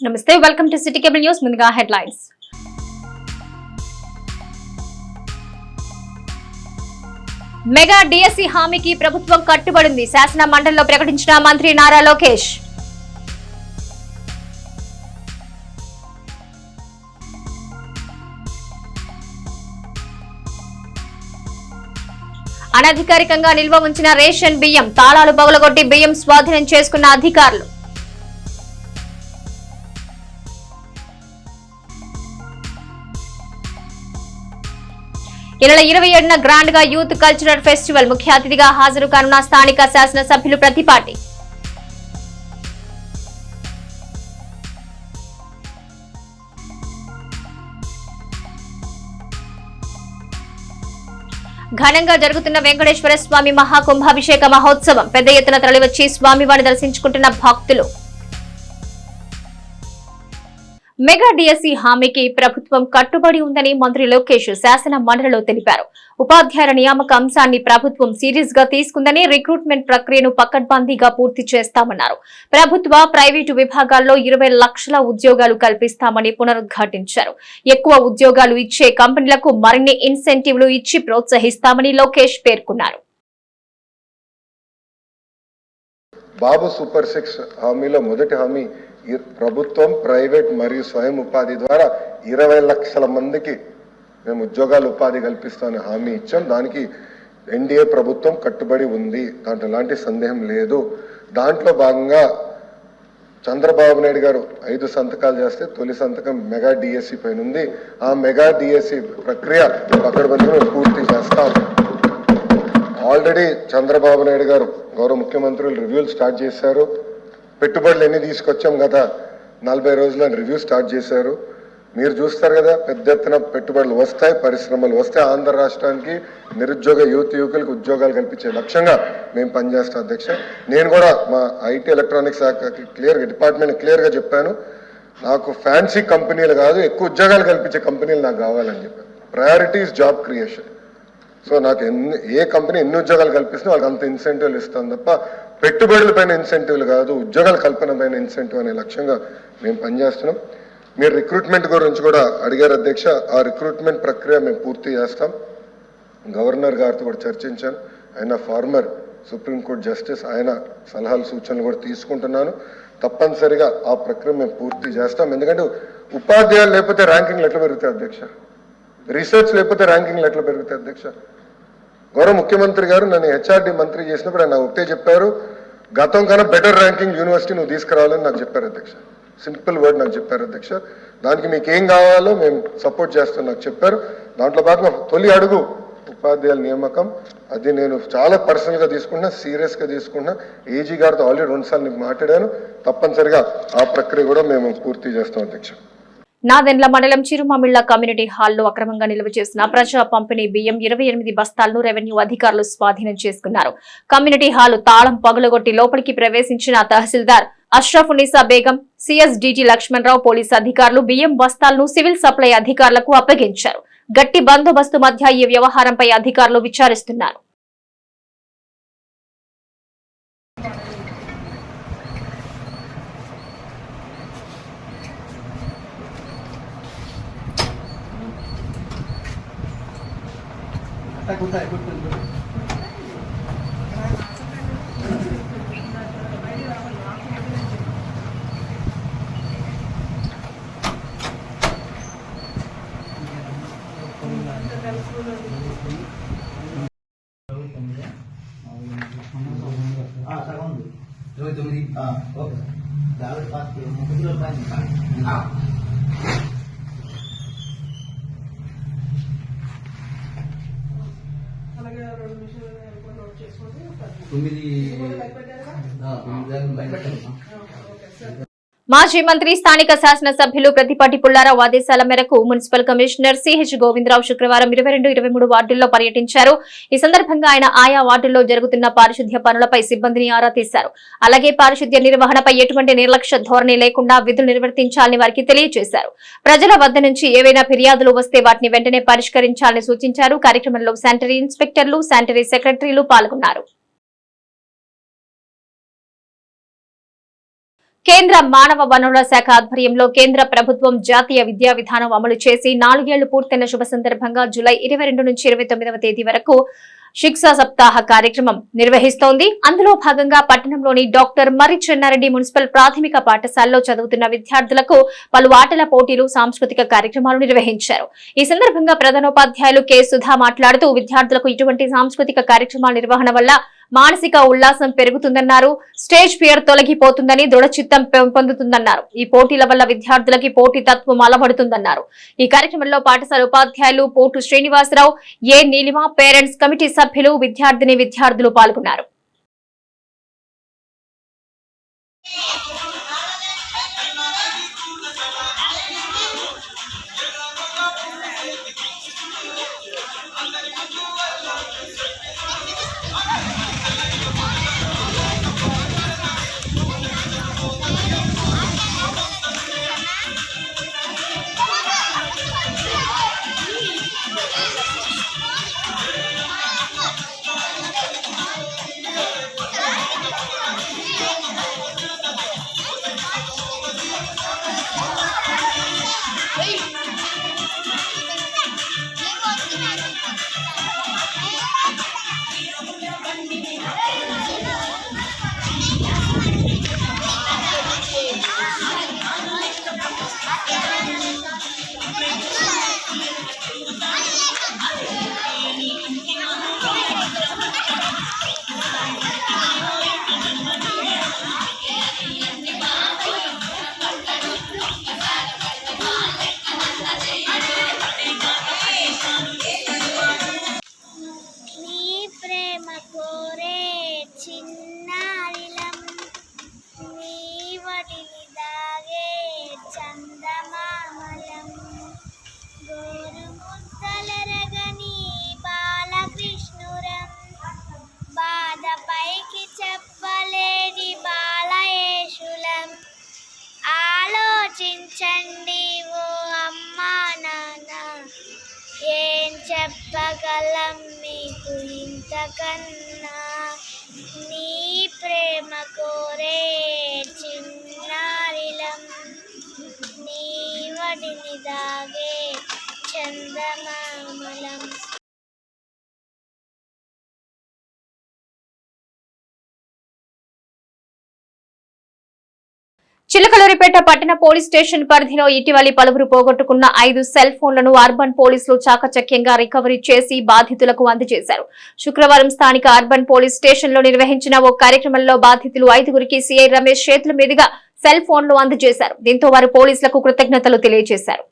నమస్తే welcome to city cable news ముందుగా headlines mega DSC హామీకి ప్రభుత్వం కట్టుబడింది శాసన మండలిలో ప్రకటించిన మంత్రి నారా లోకేష్ అనధికారికంగా నిల్వ ఉంచిన రేషన్ బియ్యం తాళాలు పగలగొట్టి బియ్యం స్వాధీనం చేసుకున్న అధికారులు ఈ నెల 27న గ్రాండ్ గా యూత్ కల్చరల్ ఫెస్టివల్ ముఖ్య అతిథిగా హాజరు కానున్న స్థానిక శాసనసభ్యులు ప్రతిపాటి ఘనంగా జరుగుతున్న వెంకటేశ్వర స్వామి మహాకుంభాభిషేక మహోత్సవం పెద్ద ఎత్తున తరలివచ్చి స్వామివారిని దర్శించుకుంటున్న భక్తులు మెగా డిఎస్సి హామీకి ప్రభుత్వం కట్టుబడి ఉందని మంత్రి లోకేష్ శాసన మండలిలో తెలిపారు. ఉపాధ్యాయుల నియామక అంశాన్ని ప్రభుత్వం సీరియస్ గా తీసుకుందని రిక్రూట్మెంట్ ప్రక్రియను పకడ్బందీగా పూర్తి చేస్తామన్నారు. ప్రభుత్వ ప్రైవేటు విభాగాల్లో 20 లక్షల ఉద్యోగాలు కల్పిస్తామని పునరుద్ఘాటించారు. ఎక్కువ ఉద్యోగాలు ఇచ్చే కంపెనీలకు మరిన్ని ఇన్సెంటివ్లు ఇచ్చి ప్రోత్సహిస్తామని లోకేష్ పేర్కొన్నారు. బాబు సూపర్ 6 హామీలో మొదటి హామీ ప్రభుత్వం ప్రైవేట్ మరియు స్వయం ఉపాధి ద్వారా 20 లక్షల మందికి మేము ఉద్యోగాలు ఉపాధి కల్పిస్తామని హామీ ఇచ్చాం. దానికి ఎన్డీఏ ప్రభుత్వం కట్టుబడి ఉంది, దాంట్లో ఎలాంటి సందేహం లేదు. దాంట్లో భాగంగా చంద్రబాబు నాయుడు గారు 5 సంతకాలు చేస్తే తొలి సంతకం మెగా డిఎస్సి పైన ఉంది. ఆ మెగా డిఎస్సి ప్రక్రియ పకడ్బందీగా పూర్తి చేస్తాం. ఆల్రెడీ చంద్రబాబు నాయుడు గారు గౌరవ ముఖ్యమంత్రులు రివ్యూలు స్టార్ట్ చేశారు. పెట్టుబడులు ఎన్ని తీసుకొచ్చాం కదా 40 రోజుల రివ్యూ స్టార్ట్ చేశారు. మీరు చూస్తారు కదా, పెద్ద ఎత్తున పెట్టుబడులు వస్తాయి, పరిశ్రమలు వస్తాయి. ఆంధ్ర రాష్ట్రానికి నిరుద్యోగ యువకులకు ఉద్యోగాలు కల్పించే లక్ష్యంగా మేము పనిచేస్తాం అధ్యక్ష. నేను కూడా మా ఐటీ ఎలక్ట్రానిక్స్ శాఖకి డిపార్ట్మెంట్ క్లియర్గా చెప్పాను, నాకు ఫ్యాన్సీ కంపెనీలు కాదు, ఎక్కువ ఉద్యోగాలు కల్పించే కంపెనీలు నాకు కావాలని చెప్పాను. Priority is job creation. So నాకు ఏ కంపెనీ ఎన్ని ఉద్యోగాలు కల్పిస్తున్నా వాళ్ళకి అంత ఇన్సెంటివ్లు ఇస్తాను తప్ప పెట్టుబడుల పైన ఇన్సెంటివ్లు కాదు, ఉద్యోగాల కల్పన పైన ఇన్సెంటివ్ అనే లక్ష్యంగా మేము పనిచేస్తున్నాం. మీరు రిక్రూట్మెంట్ గురించి కూడా అడిగారు అధ్యక్ష. ఆ రిక్రూట్మెంట్ ప్రక్రియ మేము పూర్తి చేస్తాం. గవర్నర్ గారితో కూడా చర్చించాను. ఆయన ఫార్మర్ సుప్రీంకోర్టు జస్టిస్, ఆయన సలహాలు సూచనలు కూడా తీసుకుంటున్నాను. తప్పనిసరిగా ఆ ప్రక్రియ మేము పూర్తి చేస్తాం. ఎందుకంటే ఉపాధ్యాయులు లేకపోతే ర్యాంకింగ్లు ఎట్లా పెరుగుతాయి అధ్యక్ష, రీసెర్చ్ లేకపోతే ర్యాంకింగ్లు ఎట్లా పెరుగుతాయి అధ్యక్ష. గౌరవ ముఖ్యమంత్రి గారు నన్ను హెచ్ఆర్డి మంత్రి చేసినప్పుడు ఆయన ఒకటే చెప్పారు, గతం కన్నా బెటర్ ర్యాంకింగ్ యూనివర్సిటీ నువ్వు తీసుకురావాలని నాకు చెప్పారు అధ్యక్ష. సింపుల్ వర్డ్ నాకు చెప్పారు అధ్యక్ష. దానికి మీకు ఏం కావాలో మేము సపోర్ట్ చేస్తాం నాకు చెప్పారు. దాంట్లో భాగంగా తొలి అడుగు ఉపాధ్యాయుల నియామకం. అది నేను చాలా పర్సనల్గా తీసుకున్నా, సీరియస్గా తీసుకున్నా. ఏజీ గారితో ఆల్రెడీ 2 సార్లు మాట్లాడాను. తప్పనిసరిగా ఆ ప్రక్రియ కూడా మేము పూర్తి చేస్తాం అధ్యక్ష. నాదెండ్ల మండలం చిరుమామిళ్ల కమ్యూనిటీ హాల్లో అక్రమంగా నిల్వ చేసిన ప్రజా పంపిణీ బియ్యం 28 బస్తాలను రెవెన్యూ అధికారులు స్వాధీనం చేసుకున్నారు. కమ్యూనిటీ హాల్ తాళం పగులగొట్టి లోపలికి ప్రవేశించిన తహసీల్దార్ అష్రఫ్ నిసా బేగం, సిఎస్డిటి లక్ష్మణరావు పోలీసు అధికారులు బియ్యం బస్తాలను సివిల్ సప్లై అధికారులకు అప్పగించారు. గట్టి బందోబస్తు మధ్య ఈ వ్యవహారంపై అధికారులు విచారిస్తున్నారు. మాజీ మంత్రి స్థానిక శాసనసభ్యులు ప్రతిపాటి పుల్లారావు ఆదేశాల మేరకు మున్సిపల్ కమిషనర్ సిహెచ్ గోవిందరావు శుక్రవారం 22, 23 వార్డుల్లో పర్యటించారు. ఈ సందర్భంగా ఆయన ఆయా వార్డుల్లో జరుగుతున్న పారిశుద్ధ్య పనులపై సిబ్బందిని ఆరా తీశారు. అలాగే పారిశుద్ధ్య నిర్వహణపై ఎటువంటి నిర్లక్ష్య ధోరణి లేకుండా విధులు నిర్వర్తించాలని వారికి తెలియజేశారు. ప్రజల వద్ద నుంచి ఏవైనా ఫిర్యాదులు వస్తే వాటిని వెంటనే పరిష్కరించాలని సూచించారు. కార్యక్రమంలో శానిటరీ ఇన్స్పెక్టర్లు, శానిటరీ సెక్రటరీలు పాల్గొన్నారు. కేంద్ర మానవ వనరుల శాఖ ఆధ్వర్యంలో కేంద్ర ప్రభుత్వం జాతీయ విద్యా విధానం అమలు చేసి 4 ఏళ్లు పూర్తయిన శుభ సందర్భంగా జూలై 22 నుంచి 29వ తేదీ వరకు శిక్షా సప్తాహ కార్యక్రమం నిర్వహిస్తోంది. అందులో భాగంగా పట్టణంలోని డాక్టర్ మర్రి చెన్నారెడ్డి మున్సిపల్ ప్రాథమిక పాఠశాలలో చదువుతున్న విద్యార్థులకు పలు ఆటల పోటీలు, సాంస్కృతిక కార్యక్రమాలు నిర్వహించారు. ఈ సందర్భంగా ప్రధానోపాధ్యాయులు కె సుధా మాట్లాడుతూ విద్యార్థులకు ఇటువంటి సాంస్కృతిక కార్యక్రమాల నిర్వహణ వల్ల మానసిక ఉల్లాసం పెరుగుతుందన్నారు. Stage fear తొలగిపోతుందని, దృఢచిత్తం పెంపొందుతుందన్నారు. ఈ పోటీల వల్ల విద్యార్థులకి పోటీ తత్వం అలవడుతుందన్నారు. ఈ కార్యక్రమంలో పాఠశాల ఉపాధ్యాయులు పోటు శ్రీనివాసరావు, ఏ నీలిమ, పేరెంట్స్ కమిటీ సభ్యులు, విద్యార్థులు పాల్గొన్నారు. ఆలోచించండి ఓ అమ్మా నాన్న, ఏం చెప్పగలం మీకు ఇంతకన్నా. నీ ప్రేమ కోరే చిన్నారిలం, నీ వడిని దాగే చందమామలం. చిలకలూరిపేట పట్టణ పోలీస్ స్టేషన్ పరిధిలో ఇటీవలి పలువురు పోగొట్టుకున్న 5 సెల్ ఫోన్లను అర్బన్ పోలీసులు చాకచక్యంగా రికవరీ చేసి బాధితులకు అందజేశారు. శుక్రవారం స్థానిక అర్బన్ పోలీస్ స్టేషన్ లో నిర్వహించిన ఓ కార్యక్రమంలో బాధితులు 5గురికి సీఐ రమేష్ చేతుల మీదుగా సెల్ ఫోన్లు అందజేశారు. దీంతో వారు పోలీసులకు కృతజ్ఞతలు తెలియజేశారు.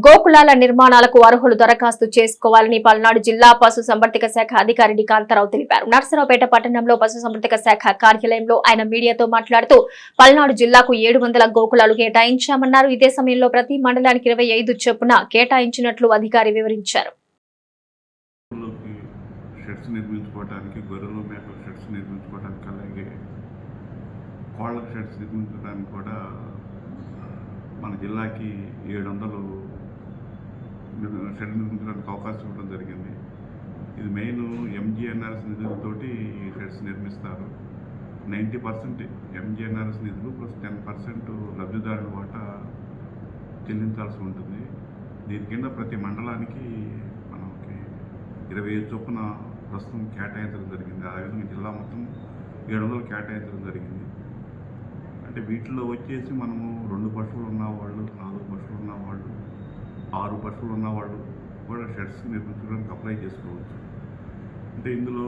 గోకులాల నిర్మాణాలకు అర్హులు దరఖాస్తు చేసుకోవాలని పల్నాడు జిల్లా పశుసంవర్ధక శాఖ అధికారి డి కాంతారావు తెలిపారు. నర్సరావుపేట పట్టణంలో పశుసంవర్ధక శాఖ కార్యాలయంలో ఆయన మీడియాతో మాట్లాడుతూ పల్నాడు జిల్లాకు 700 గోకులాలు కేటాయించామన్నారు. ఇదే సమయంలో ప్రతి మండలానికి 25 చొప్పున కేటాయించినట్లు అధికారి వివరించారు. మన జిల్లాకి 700 షెడ్ నిర్మించడానికి అవకాశం ఇవ్వడం జరిగింది. ఇది మెయిన్ ఎంజీఎన్ఆర్ఎస్ నిధులతోటి ఈ షెడ్స్ నిర్మిస్తారు. 90% ఎంజీఎన్ఆర్ఎస్ నిధులు ప్లస్ 10% లబ్ధిదారుల వాటా చెల్లించాల్సి ఉంటుంది. దీని కింద ప్రతి మండలానికి మనకి 25 చొప్పున ప్రస్తుతం కేటాయించడం జరిగింది. అదేవిధంగా జిల్లా మొత్తం 700 కేటాయించడం జరిగింది. అంటే వీటిలో వచ్చేసి మనము 2 పశువులు ఉన్నవాళ్ళు, 4 పశువులు ఉన్నవాళ్ళు, 6 పశువులు ఉన్నవాళ్ళు కూడా షెడ్స్ నిర్మించడానికి అప్లై చేసుకోవచ్చు. అంటే ఇందులో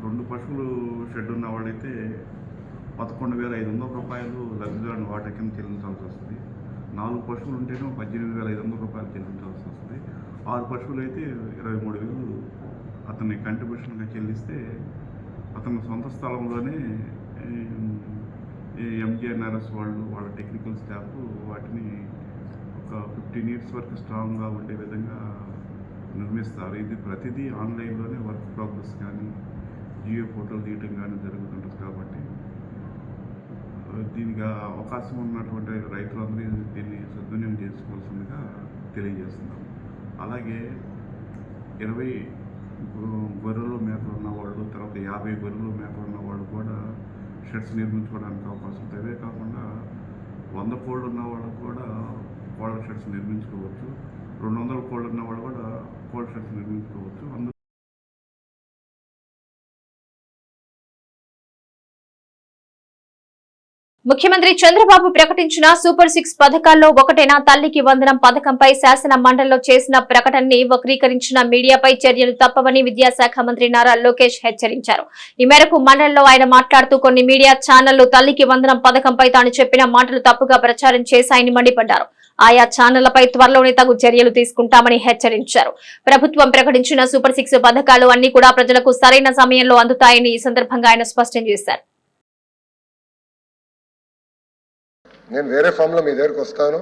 2 పశువులు షెడ్ ఉన్నవాళ్ళైతే 11,500 రూపాయలు లబ్ధిదారుని వాటా కింద చెల్లించాల్సి వస్తుంది. 4 పశువులు ఉంటేనే 18,500 రూపాయలు చెల్లించాల్సి వస్తుంది. 6 పశువులు అయితే 23,000 అతన్ని కంట్రిబ్యూషన్గా చెల్లిస్తే అతని సొంత స్థలంలోనే ఎంజీఎన్ఆర్ఎస్ వాళ్ళ టెక్నికల్ స్టాఫ్ వాటిని ఒక 15 years వరకు స్ట్రాంగ్గా ఉండే విధంగా నిర్మిస్తారు. ఇది ప్రతిదీ ఆన్లైన్లోనే వర్క్ ప్రోగ్రెస్ కానీ జియో ఫోటోలు తీయటం కానీ జరుగుతుంటుంది. కాబట్టి దీనికి అవకాశం ఉన్నటువంటి రైతులందరూ దీన్ని సద్వినియోగం చేసుకోవాల్సిందిగా తెలియజేస్తున్నాం. అలాగే 20 గొర్రెలు మేకలు ఉన్నవాళ్ళు, తర్వాత 50 గొర్రెలు మేకలు ఉన్నవాళ్ళు కూడా షెడ్స్ నిర్మించుకోవడానికి అవకాశం ఉంటుంది. అవే కాకుండా 100 కోళ్ళు ఉన్న వాళ్ళు కూడా కోళ్ళ షెడ్స్ నిర్మించుకోవచ్చు. 200 కోళ్ళు ఉన్న వాళ్ళు కూడా కోళ్ళ షెడ్స్ నిర్మించుకోవచ్చు. ముఖ్యమంత్రి చంద్రబాబు ప్రకటించిన సూపర్ 6 పథకాల్లో ఒకటైన తల్లికి వందనం పథకంపై శాసన మండలిలో చేసిన ప్రకటనని వక్రీకరించిన మీడియాపై చర్యలు తప్పవని విద్యాశాఖ మంత్రి నారా లోకేష్ హెచ్చరించారు. ఈ మేరకు మండలిలో ఆయన మాట్లాడుతూ కొన్ని మీడియా ఛానళ్లు తల్లికి వందనం పథకంపై తాను చెప్పిన మాటలు తప్పుగా ప్రచారం చేశాయని మండిపడ్డారు. ఆయా ఛానళ్లపై త్వరలోనే తగు చర్యలు తీసుకుంటామని హెచ్చరించారు. ప్రభుత్వం ప్రకటించిన సూపర్ 6 పథకాలు అన్ని కూడా ప్రజలకు సరైన సమయంలో అందుతాయని ఈ సందర్భంగా ఆయన స్పష్టం చేశారు. నేను వేరే ఫామ్లో మీ దగ్గరకు వస్తాను.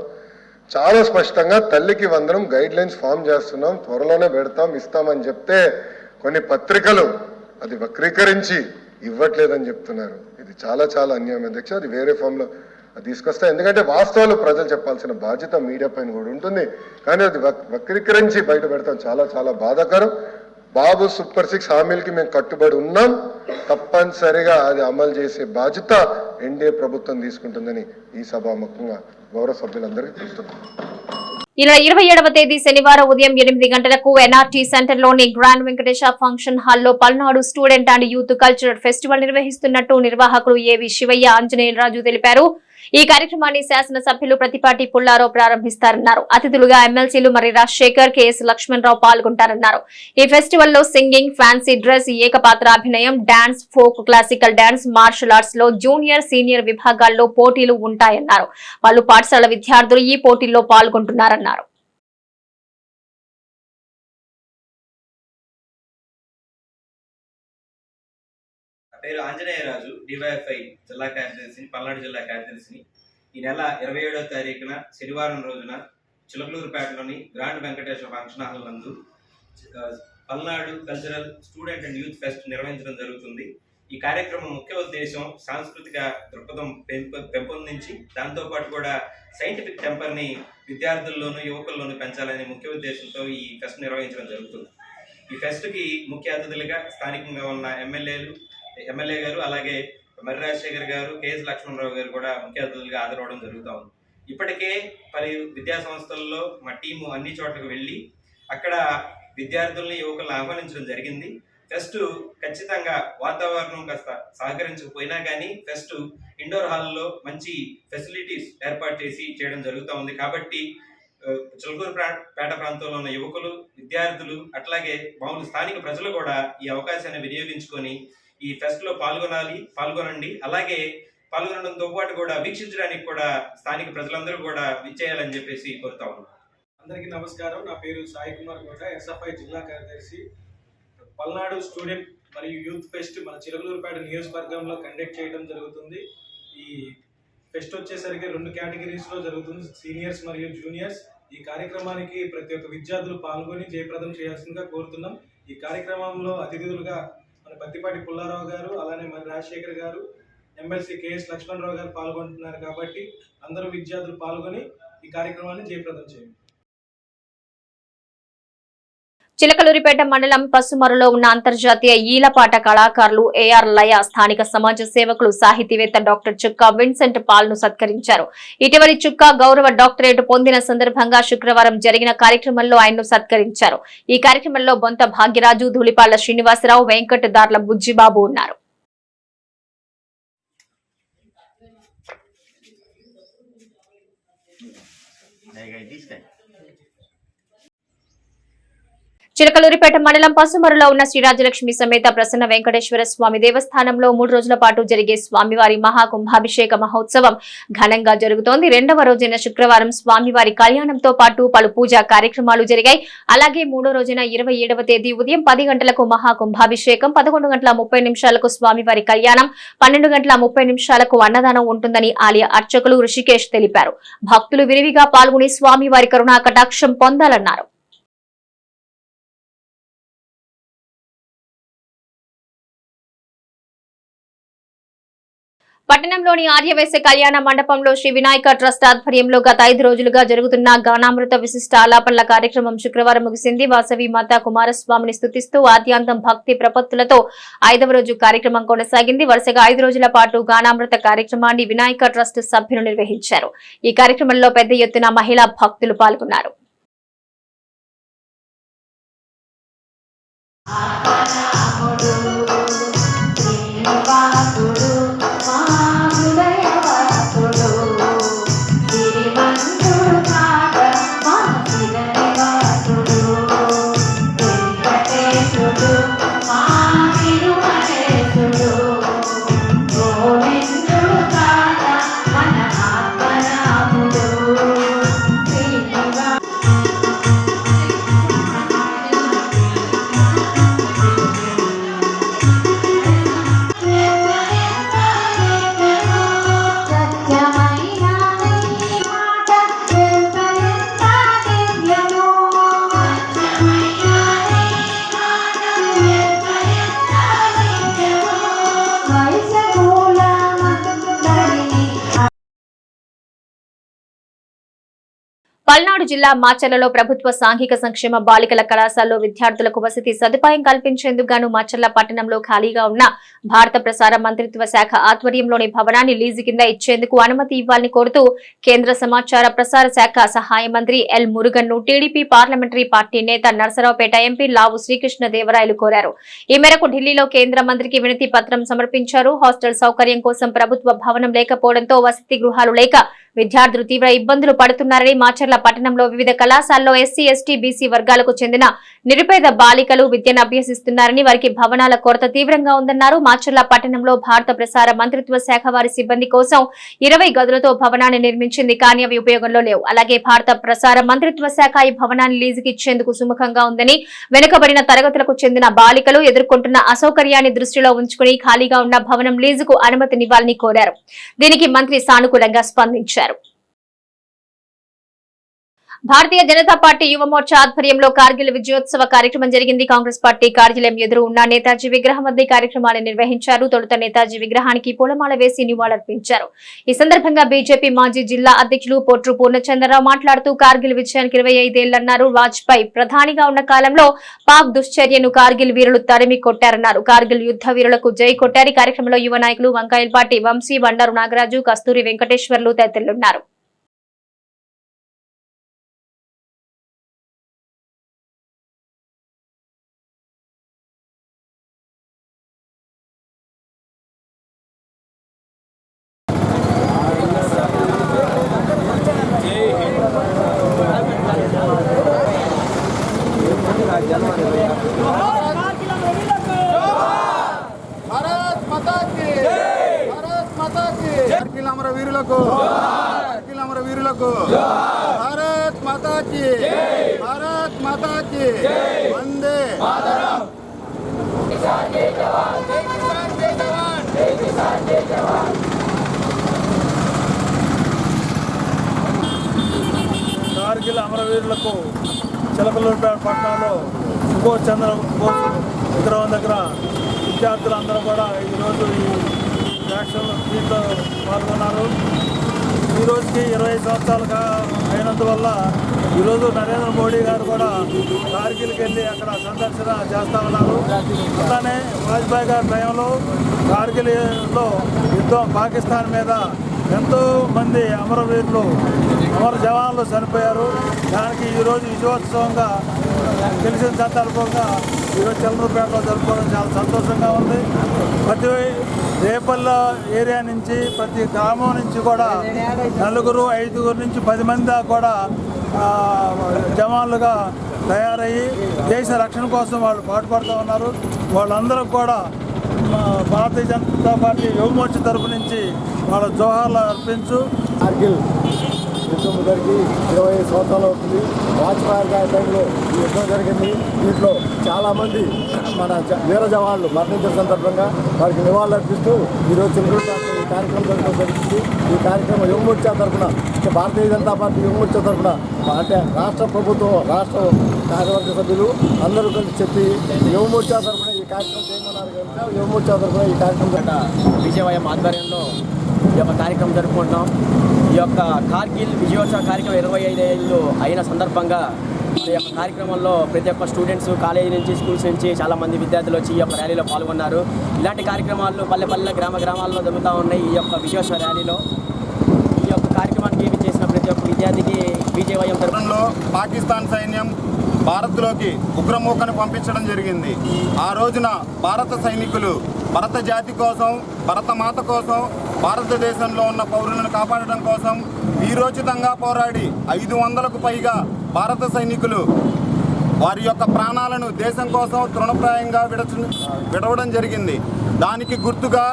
చాలా స్పష్టంగా తల్లికి వందనం గైడ్ లైన్స్ ఫామ్ చేస్తున్నాం, త్వరలోనే పెడతాం, ఇస్తామని చెప్తే కొన్ని పత్రికలు అది వక్రీకరించి ఇవ్వట్లేదని చెప్తున్నారు. ఇది చాలా చాలా అన్యాయం అధ్యక్ష. అది వేరే ఫామ్లో అది తీసుకొస్తా. ఎందుకంటే వాస్తవాలు ప్రజలు చెప్పాల్సిన బాధ్యత మీడియా పైన కూడా ఉంటుంది. కానీ అది వక్రీకరించి బయట పెడతాం, చాలా చాలా బాధాకరం. బాబు సూపర్ 6 హామీలకి మేము కట్టుబడి ఉన్నాం. తప్పనిసరిగా అది అమలు చేసే బాధ్యత ఎన్డీఏ ప్రభుత్వం తీసుకుంటుందని ఈ సభాముఖంగా గౌరవ సభ్యులందరికీ తెలుస్తున్నాం. ఇలా 27వ తేదీ శనివారం ఉదయం 8 గంటలకు ఎన్ఆర్టీ సెంటర్లోని గ్రాండ్ వెంకటేశ ఫంక్షన్ హాల్లో Palnadu student and youth cultural festival నిర్వహిస్తున్నట్టు నిర్వాహకులు ఏవి శివయ్య ఆంజనేయరాజు తెలిపారు. ఈ కార్యక్రమాన్ని శాసనసభ్యులు ప్రతిపాటి పుల్లారావు ప్రారంభిస్తారన్నారు. అతిథులుగా ఎమ్మెల్సీలు మరి రాజశేఖర్, కెఎస్ లక్ష్మణరావు పాల్గొంటారన్నారు. ఈ ఫెస్టివల్ లో సింగింగ్, ఫ్యాన్సీ డ్రెస్, ఏకపాత్ర అభినయం, dance, folk, classical dance, martial arts లో జూనియర్, సీనియర్ విభాగాల్లో పోటీలు ఉంటాయన్నారు. పలు పాఠశాల విద్యార్థులు ఈ పోటీల్లో పాల్గొంటున్నారన్నారు. పేరు ఆంజనేయరాజు, డివైఎఫ్ఐ జిల్లా కార్యదర్శిని, పల్నాడు జిల్లా కార్యదర్శిని. ఈ నెల 27వ తారీఖున శనివారం రోజున చిలకలూరుపేటలోని గ్రాండ్ వెంకటేశ్వర ఫంక్షన్ హాల్ నందు Palnadu cultural student and youth pest నిర్వహించడం జరుగుతుంది. ఈ కార్యక్రమం ముఖ్య ఉద్దేశం సాంస్కృతిక దృక్పథం పెంపొందించి దాంతోపాటు కూడా సైంటిఫిక్ టెంపర్ని విద్యార్థుల్లోనూ యువకుల్లోనూ పెంచాలనే ముఖ్య ఉద్దేశంతో ఈ ఫెస్ట్ నిర్వహించడం జరుగుతుంది. ఈ ఫెస్ట్కి ముఖ్య అతిథులుగా స్థానికంగా ఉన్న ఎమ్మెల్యే గారు, అలాగే మర్రి రాజశేఖర్ గారు, కెఎస్ లక్ష్మణరావు గారు కూడా ముఖ్య అతిథులుగా హాజరవడం జరుగుతూ ఉంది. ఇప్పటికే పలు విద్యా సంస్థల్లో మా టీము అన్ని చోట్లకు వెళ్ళి అక్కడ విద్యార్థుల్ని, యువకులను ఆహ్వానించడం జరిగింది. ఫెస్ట్ ఖచ్చితంగా వాతావరణం కాస్త సహకరించకపోయినా కానీ ఫెస్ట్ ఇండోర్ హాల్లో మంచి ఫెసిలిటీస్ ఏర్పాటు చేసి చేయడం జరుగుతూ ఉంది. కాబట్టి చిలకూరుపేట ప్రాంతంలో ఉన్న యువకులు, విద్యార్థులు, అట్లాగే మామూలు స్థానిక ప్రజలు కూడా ఈ అవకాశాన్ని వినియోగించుకొని ఈ ఫెస్ట్ లో పాల్గొనండి. అలాగే పాల్గొనడంతో పాటు కూడా వీక్షించడానికి కూడా స్థానిక ప్రజలందరూ కూడా విచ్చేయాలని చెప్పేసి కోరుతా ఉన్నాం. అందరికీ నమస్కారం. నా పేరు సాయి కుమార్ కోట, ఎస్ఎఫ్ఐ జిల్లా కార్యదర్శి. పల్నాడు స్టూడెంట్ మరియు యూత్ ఫెస్ట్ మన చిలకలూరుపేట నియోజకవర్గంలో కండక్ట్ చేయడం జరుగుతుంది. ఈ ఫెస్ట్ వచ్చేసరికి 2 కేటగిరీస్లో జరుగుతుంది, సీనియర్స్ మరియు జూనియర్స్. ఈ కార్యక్రమానికి ప్రతి ఒక్క విద్యార్థులు పాల్గొని జయప్రదం చేయాల్సిందిగా కోరుతున్నాం. ఈ కార్యక్రమంలో అతిథులుగా మన ప్రతిపాటి పుల్లారావు గారు, అలానే మరి రాజశేఖర్ గారు, ఎమ్మెల్సీ కెఎస్ లక్ష్మణరావు గారు పాల్గొంటున్నారు. కాబట్టి అందరూ విద్యార్థులు పాల్గొని ఈ కార్యక్రమాన్ని జయప్రదం చేయండి. చిలకలూరిపేట మండలం పసుమరులో ఉన్న అంతర్జాతీయ ఈలపాట కళాకారులు ఏఆర్ లయ స్థానిక సమాజ సేవకులు సాహితీవేత్త డాక్టర్ చుక్కా విన్సెంట్ పాల్ ను సత్కరించారు. ఇటీవలి చుక్కా గౌరవ డాక్టరేట్ పొందిన సందర్భంగా శుక్రవారం జరిగిన కార్యక్రమంలో ఆయన్ను సత్కరించారు. ఈ కార్యక్రమంలో బొంత భాగ్యరాజు, ధూళిపాళ్ల శ్రీనివాసరావు, వెంకట్, దార్ల బుజ్జిబాబు ఉన్నారు. చిలకలూరిపేట మండలం పసుమరులో ఉన్న శ్రీరాజలక్ష్మి సమేత ప్రసన్న వెంకటేశ్వర స్వామి దేవస్థానంలో 3 రోజుల పాటు జరిగే స్వామివారి మహాకుంభాభిషేక మహోత్సవం ఘనంగా జరుగుతోంది. 2వ రోజైన శుక్రవారం స్వామివారి కళ్యాణంతో పాటు పలు పూజా కార్యక్రమాలు జరిగాయి. అలాగే 3వ రోజున 27వ తేదీ ఉదయం 10 గంటలకు మహాకుంభాభిషేకం, 11:30 స్వామివారి కళ్యాణం, 12:30 అన్నదానం ఉంటుందని ఆలయ అర్చకులు ఋషికేష్ తెలిపారు. భక్తులు విరివిగా పాల్గొని స్వామివారి కరుణా కటాక్షం పొందాలన్నారు. పట్టణంలోని ఆర్యవేశ కళ్యాణ మండపంలో శ్రీ వినాయక ట్రస్ట్ ఆధ్వర్యంలో గత 5 రోజులుగా జరుగుతున్న గానామృత విశిష్ట ఆలాపనల కార్యక్రమం శుక్రవారం ముగిసింది. వాసవి మాత కుమారస్వామిని స్తుతిస్తూ ఆద్యాంతం భక్తి ప్రపత్తులతో 5వ రోజు కార్యక్రమం కొనసాగింది. వరుసగా 5 రోజుల పాటు గానామృత కార్యక్రమాన్ని వినాయక ట్రస్ట్ సభ్యులు నిర్వహించారు. ఈ కార్యక్రమంలో పెద్ద ఎత్తున మహిళా భక్తులు పాల్గొన్నారు. పల్నాడు జిల్లా మాచర్లలో ప్రభుత్వ సాంఘిక సంక్షేమ బాలికల కళాశాలలో విద్యార్థులకు వసతి సదుపాయం కల్పించేందుకు గాను మాచర్ల పట్టణంలో ఖాళీగా ఉన్న భారత ప్రసార మంత్రిత్వ శాఖ ఆధ్వర్యంలోని భవనాన్ని లీజు కింద ఇచ్చేందుకు అనుమతి ఇవ్వాలని కోరుతూ కేంద్ర సమాచార ప్రసార శాఖ సహాయ మంత్రి ఎల్ మురుగన్ను టీడీపీ పార్లమెంటరీ పార్టీ నేత నరసరావుపేట ఎంపీ లావు శ్రీకృష్ణదేవరాయలు కోరారు. ఈ మేరకు ఢిల్లీలో కేంద్ర మంత్రికి వినతి పత్రం సమర్పించారు. హాస్టల్ సౌకర్యం కోసం ప్రభుత్వ భవనం లేకపోవడంతో వసతి గృహాలు లేక విద్యార్థులు తీవ్ర ఇబ్బందులు పడుతున్నారని మాచర్ల పట్టణంలో వివిధ కళాశాలలో ఎస్సీ, ఎస్టీ, బీసీ వర్గాలకు చెందిన నిరుపేద బాలికలు విద్యను అభ్యసిస్తున్నారని, వారికి భవనాల కొరత తీవ్రంగా ఉందన్నారు. మాచర్ల పట్టణంలో భారత ప్రసార మంత్రిత్వ శాఖ వారి సిబ్బంది కోసం 20 గదులతో భవనాన్ని నిర్మించింది. కానీ అవి ఉపయోగంలో లేవు. అలాగే భారత ప్రసార మంత్రిత్వ శాఖ ఈ భవనాన్ని లీజుకి ఇచ్చేందుకు సుముఖంగా ఉందని, వెనుకబడిన తరగతులకు చెందిన బాలికలు ఎదుర్కొంటున్న అసౌకర్యాన్ని దృష్టిలో ఉంచుకుని ఖాళీగా ఉన్న భవనం లీజుకు అనుమతినివ్వాలని కోరారు. దీనికి మంత్రి సానుకూలంగా స్పందించారు. భారతీయ జనతా పార్టీ యువ మోర్చా ఆధ్వర్యంలో కార్గిల్ విజయోత్సవ కార్యక్రమం జరిగింది. కాంగ్రెస్ పార్టీ కార్యాలయం ఎదురు ఉన్న నేతాజీ విగ్రహం వద్ద కార్యక్రమాన్ని నిర్వహించారు. తొలుత నేతాజీ విగ్రహానికి పూలమాల వేసి నివాళులర్పించారు. ఈ సందర్భంగా బీజేపీ మాజీ జిల్లా అధ్యక్షులు పోట్రు పూర్ణచంద్రరావు మాట్లాడుతూ కార్గిల్ విజయానికి 25 ఏళ్లన్నారు. వాజ్పేయి ప్రధానిగా ఉన్న కాలంలో పాక్ దుశ్చర్యను కార్గిల్ వీరులు తరిమి కొట్టారన్నారు. కార్గిల్ యుద్ధ వీరులకు జై కొట్టారు. కార్యక్రమంలో యువ నాయకులు వంకాయలపాటి వంశీ, బండారు నాగరాజు, కస్తూరి వెంకటేశ్వర్లు తదితరులున్నారు. వీరులకు భారత్ మాతా కీ, భారత్ మాతా కీ, వందే మాతరం. కార్గిల్ అమరవీరులకు చిలకలూరుపేట పట్టణంలో సుభాష్ చంద్రబోస్ విగ్రహం దగ్గర విద్యార్థులందరూ కూడా ఈరోజు ఈ యాక్షన్ దీంట్లో పాల్గొన్నారు. ఈ రోజుకి 20 సంవత్సరాలుగా అయినందువల్ల ఈరోజు నరేంద్ర మోడీ గారు కూడా కార్గిల్కి వెళ్ళి అక్కడ సందర్శన చేస్తూ ఉన్నారు. అలానే వాజ్పేయి గారి టైంలో కార్గిల్లో యుద్ధం పాకిస్తాన్ మీద ఎంతో మంది అమరవీరులు అమర జవాన్లు చనిపోయారు. దానికి ఈరోజు విజయోత్సవంగా తెలిసిన సందర్భంగా ఈరోజు చిలకలూరుపేటలో జరుపుకోవడం చాలా సంతోషంగా ఉంది. ప్రతి రేపల్ల ఏరియా నుంచి ప్రతి గ్రామం నుంచి కూడా 4, 5 నుంచి 10 మంది దాకా కూడా జవాన్లుగా తయారయ్యి దేశ రక్షణ కోసం వాళ్ళు పాటుపడుతూ ఉన్నారు. వాళ్ళందరూ కూడా భారతీయ జనతా పార్టీ యువ మోర్చా తరపు నుంచి వాళ్ళ జోహార్లు అర్పించు. కార్గిల్ యుద్ధం జరిగి 25 సంవత్సరాలు అవుతుంది. వాజ్పేయి గారి టైంలో ఈ యుద్ధం జరిగింది. దీంట్లో చాలామంది మన వీర జవాన్లు మరణించిన సందర్భంగా వారికి నివాళులు అర్పిస్తూ ఈరోజు చిలకలూరుపేట ఈ కార్యక్రమం జరగడం జరిగింది. ఈ కార్యక్రమం యువమోర్చా తరఫున భారతీయ జనతా పార్టీ యువమోర్చా తరఫున అంటే రాష్ట్ర ప్రభుత్వం రాష్ట్ర కార్యవర్గ సభ్యులు అందరూ కలిసి చెప్పి యువమోర్చా తరఫున ఈ కార్యక్రమం చేయమన్నారు కనుక యువమోర్చా తరఫున ఈ కార్యక్రమం విజయవాయం ఆధ్వర్యంలో ఈ యొక్క కార్యక్రమం జరుపుకుంటున్నాం. ఈ యొక్క కార్గిల్ విజయోత్సవ కార్యక్రమం 25 ఏళ్ళు అయిన సందర్భంగా ఈ యొక్క కార్యక్రమంలో ప్రతి ఒక్క స్టూడెంట్స్ కాలేజీ నుంచి స్కూల్స్ నుంచి చాలామంది విద్యార్థులు వచ్చి ఈ యొక్క ర్యాలీలో పాల్గొన్నారు. ఇలాంటి కార్యక్రమాలు పల్లె గ్రామాల్లో జరుగుతూ ఉన్నాయి. ఈ యొక్క విజయోత్సవ ర్యాలీలో ఈ యొక్క కార్యక్రమానికి ఏమి చేసిన ప్రతి ఒక్క విద్యార్థికి విజయవాయం తరుణంలో పాకిస్తాన్ సైన్యం భారత్లోకి ఉగ్రమూకను పంపించడం జరిగింది. ఆ రోజున భారత సైనికులు భరత జాతి కోసం, భరతమాత కోసం, భారతదేశంలో ఉన్న పౌరులను కాపాడడం కోసం వీరోచితంగా పోరాడి 500కు పైగా భారత సైనికులు వారి యొక్క ప్రాణాలను దేశం కోసం తృణప్రాయంగా విడవడం జరిగింది. దానికి గుర్తుగా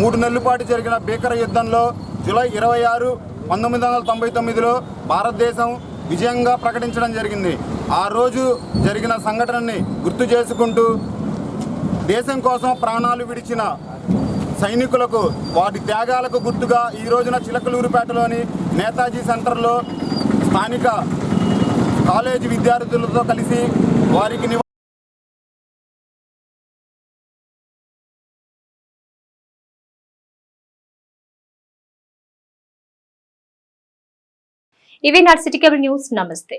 3 నెలల పాటు జరిగిన భీకర యుద్ధంలో జూలై 26, 1999లో భారతదేశం విజయంగా ప్రకటించడం జరిగింది. ఆ రోజు జరిగిన సంఘటనని గుర్తు చేసుకుంటూ దేశం కోసం ప్రాణాలు విడిచిన సైనికులకు వారి త్యాగాలకు గుర్తుగా ఈ రోజున చిలకలూరుపేటలోని నేతాజీ సెంటర్లో స్థానిక కాలేజీ విద్యార్థులతో కలిసి వారికి ఇవి నా సిటీ కేబుల్ న్యూస్. నమస్తే.